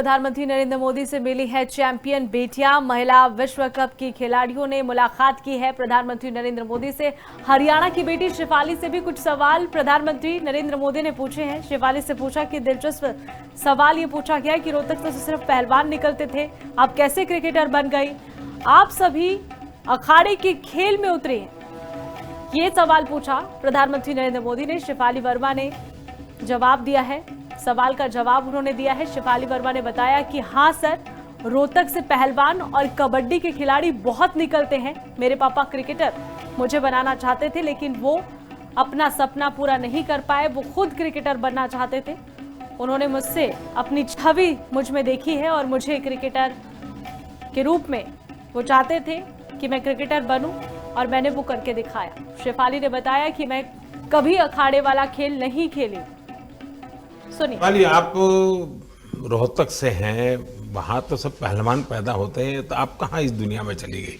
प्रधानमंत्री नरेंद्र मोदी से मिली है चैंपियन बेटियां। महिला विश्व कप की खिलाड़ियों ने मुलाकात की है प्रधानमंत्री नरेंद्र मोदी से। हरियाणा की बेटी शिफाली से भी कुछ सवाल प्रधानमंत्री नरेंद्र मोदी ने पूछे हैं। शिफाली से पूछा कि दिलचस्प सवाल ये पूछा गया कि रोहतक से सिर्फ पहलवान निकलते थे, आप कैसे क्रिकेटर बन गई? आप सभी अखाड़े के खेल में उतरे हैं, ये सवाल पूछा प्रधानमंत्री नरेंद्र मोदी ने। शिफाली वर्मा ने जवाब दिया है, सवाल का जवाब उन्होंने दिया है। शिफाली वर्मा ने बताया कि हाँ सर, रोहतक से पहलवान और कबड्डी के खिलाड़ी बहुत निकलते हैं। मेरे पापा क्रिकेटर मुझे बनाना चाहते थे, लेकिन वो अपना सपना पूरा नहीं कर पाए। वो खुद क्रिकेटर बनना चाहते थे। उन्होंने मुझसे अपनी छवि मुझ में देखी है और मुझे क्रिकेटर के रूप में वो चाहते थे कि मैं क्रिकेटर बनूं और मैंने वो करके दिखाया। शिफाली ने बताया कि मैं कभी अखाड़े वाला खेल नहीं खेली। सुनिए। आप रोहतक से हैं, वहाँ तो सब पहलवान पैदा होते हैं, तो आप कहाँ इस दुनिया में चली गई?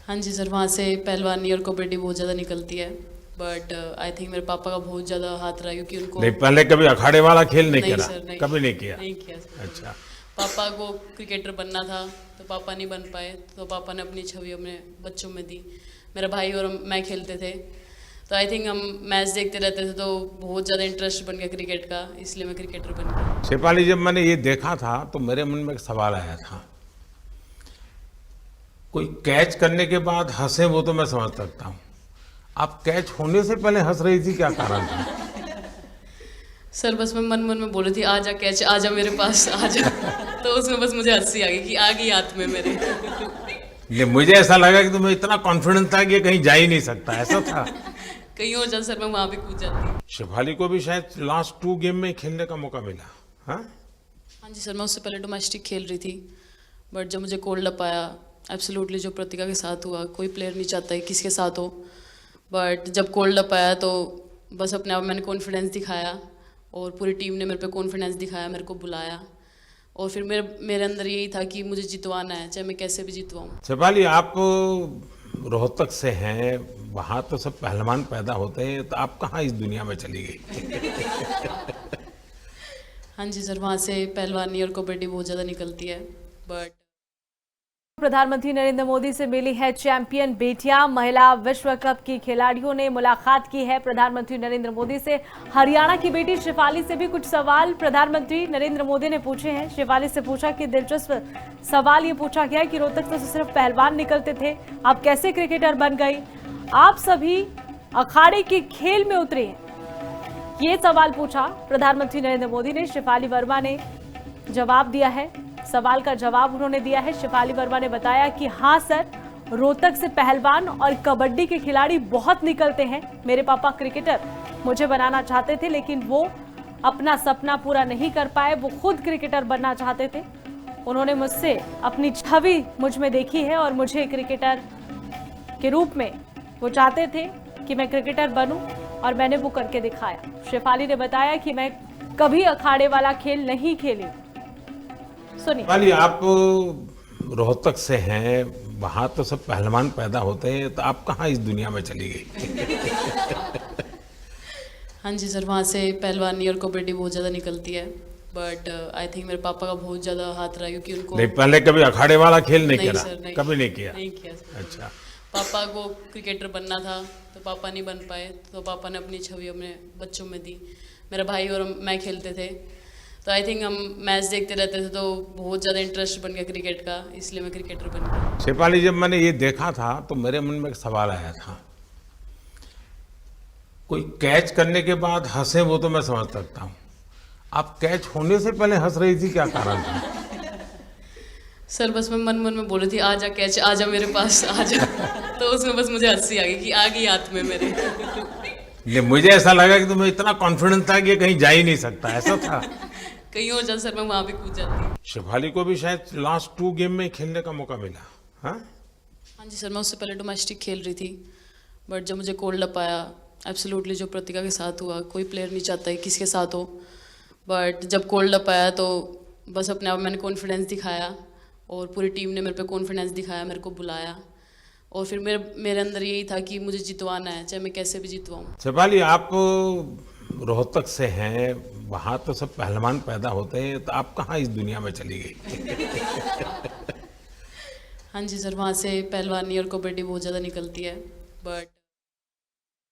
हाँ जी सर, वहाँ से पहलवानी और कबड्डी बहुत ज़्यादा निकलती है, बट आई थिंक मेरे पापा का बहुत ज़्यादा हाथ रहा, क्योंकि उनको नहीं, पहले कभी अखाड़े वाला खेल नहीं खेला? सर, नहीं, कभी नहीं किया? नहीं किया सर। अच्छा। पापा को क्रिकेटर बनना था तो पापा नहीं बन पाए, तो पापा ने अपनी छवि अपने बच्चों में दी। मेरा भाई और मैं खेलते थे, तो आई थिंक हम मैच देखते रहते थे, तो बहुत ज़्यादा इंटरेस्ट बन गया क्रिकेट का, इसलिए मैं क्रिकेटर बन गया। शिफाली, जब मैंने ये देखा था तो मेरे मन में एक सवाल आया था। कोई कैच करने के बाद हंसे वो तो मैं समझ सकता हूँ, आप कैच होने से पहले हंस रही थी, क्या कारण था? सर बस मैं मन में बोल रही थी, आजा कैच, आजा मेरे पास, आजा। तो उसमें बस मुझे हंसी आ गई कि आ गई हाथ में मेरे। ये मुझे ऐसा लगा कि तुम्हें इतना कॉन्फिडेंस था कि ये कहीं जा ही नहीं सकता, ऐसा था? कहीं और जाता सर, मैं वहाँ भी कूद जाती। शिफाली को भी शायद लास्ट 2 गेम में खेलने का मौका मिला। हाँ जी सर, मैं उससे पहले डोमेस्टिक खेल रही थी, बट जब मुझे कोल्ड अप आया, एब्सोल्युटली जो प्रतिका के साथ हुआ, कोई प्लेयर नहीं चाहता है किसके साथ हो, बट जब कोल्ड अप आया तो बस अपने आप मैंने कॉन्फिडेंस दिखाया और पूरी टीम ने मेरे पे कॉन्फिडेंस दिखाया, मेरे को बुलाया, और फिर मेरे अंदर यही था कि मुझे जितवाना है, चाहे मैं कैसे भी जितवाऊँ। शिफाली, आप रोहतक से हैं, वहाँ तो सब पहलवान पैदा होते हैं, तो आप कहाँ इस दुनिया में चली गई? हाँ जी सर, वहाँ से पहलवानी और कबड्डी बहुत ज़्यादा निकलती है, बट प्रधानमंत्री नरेंद्र मोदी से मिली है चैंपियन बेटियां। महिला विश्व कप की खिलाड़ियों ने मुलाकात की है प्रधानमंत्री नरेंद्र मोदी से। हरियाणा की बेटी शिफाली से भी कुछ सवाल प्रधानमंत्री नरेंद्र मोदी ने पूछे हैं। शिफाली से पूछा कि दिलचस्प सवाल ये पूछा गया कि रोहतक से सिर्फ पहलवान निकलते थे, आप कैसे क्रिकेटर बन गई? आप सभी अखाड़े के खेल में उतरे हैं, ये सवाल पूछा प्रधानमंत्री नरेंद्र मोदी ने। शिफाली वर्मा ने जवाब दिया है, सवाल का जवाब उन्होंने दिया है। शिफाली वर्मा ने बताया कि हाँ सर, रोहतक से पहलवान और कबड्डी के खिलाड़ी बहुत निकलते हैं। मेरे पापा क्रिकेटर मुझे बनाना चाहते थे, लेकिन वो अपना सपना पूरा नहीं कर पाए। वो खुद क्रिकेटर बनना चाहते थे। उन्होंने मुझसे अपनी छवि मुझ में देखी है और मुझे क्रिकेटर के रूप में वो चाहते थे कि मैं क्रिकेटर बनूं और मैंने वो करके दिखाया। शिफाली ने बताया कि मैं कभी अखाड़े वाला खेल नहीं खेली। सुनिए। आप रोहतक से हैं, वहाँ तो सब पहलवान पैदा होते हैं, तो आप कहाँ इस दुनिया में चली गई? हाँ जी सर, वहाँ से पहलवानी और कबड्डी बहुत ज़्यादा निकलती है, बट आई थिंक मेरे पापा का बहुत ज़्यादा हाथ रहा, क्योंकि उनको नहीं, पहले कभी अखाड़े वाला खेल नहीं खेला? सर, नहीं, कभी नहीं किया? नहीं किया सर। अच्छा। पापा को क्रिकेटर बनना था तो पापा नहीं बन पाए, तो पापा ने अपनी छवि अपने बच्चों में दी। मेरा भाई और मैं खेलते थे, तो आई थिंक हम मैच देखते रहते थे, तो बहुत ज़्यादा इंटरेस्ट बन गया क्रिकेट का, इसलिए मैं क्रिकेटर बन गया। शिफाली, जब मैंने ये देखा था तो मेरे मन में एक सवाल आया था। कोई कैच करने के बाद हंसे वो तो मैं समझ सकता हूँ, आप कैच होने से पहले हंस रही थी, क्या कारण था? सर बस मैं मन में बोल रही थी, आजा कैच, आजा मेरे पास, आजा। तो उसमें बस मुझे हंसी आ गई कि आ गई हाथ में मेरे। ये मुझे ऐसा लगा कि तुम्हें इतना कॉन्फिडेंस था कि ये कहीं जा ही नहीं सकता, ऐसा था? कहीं और जाता सर, मैं वहाँ भी कूद जाती। शिफाली को भी शायद लास्ट 2 गेम में खेलने का मौका मिला। हाँ जी सर, मैं उससे पहले डोमेस्टिक खेल रही थी, बट जब मुझे कोल्ड अप आया, एब्सोल्युटली जो प्रतिका के साथ हुआ, कोई प्लेयर नहीं चाहता है किसके साथ हो, बट जब कोल्ड अप आया तो बस अपने आप मैंने कॉन्फिडेंस दिखाया और पूरी टीम ने मेरे पे कॉन्फिडेंस दिखाया, मेरे को बुलाया, और फिर मेरे अंदर यही था कि मुझे जितवाना है, चाहे मैं कैसे भी जितवाऊँ। शिफाली, आप रोहतक से हैं, वहाँ तो सब पहलवान पैदा होते हैं, तो आप कहाँ इस दुनिया में चली गई? हाँ जी सर, वहाँ से पहलवानी और कबड्डी बहुत ज़्यादा निकलती है, बट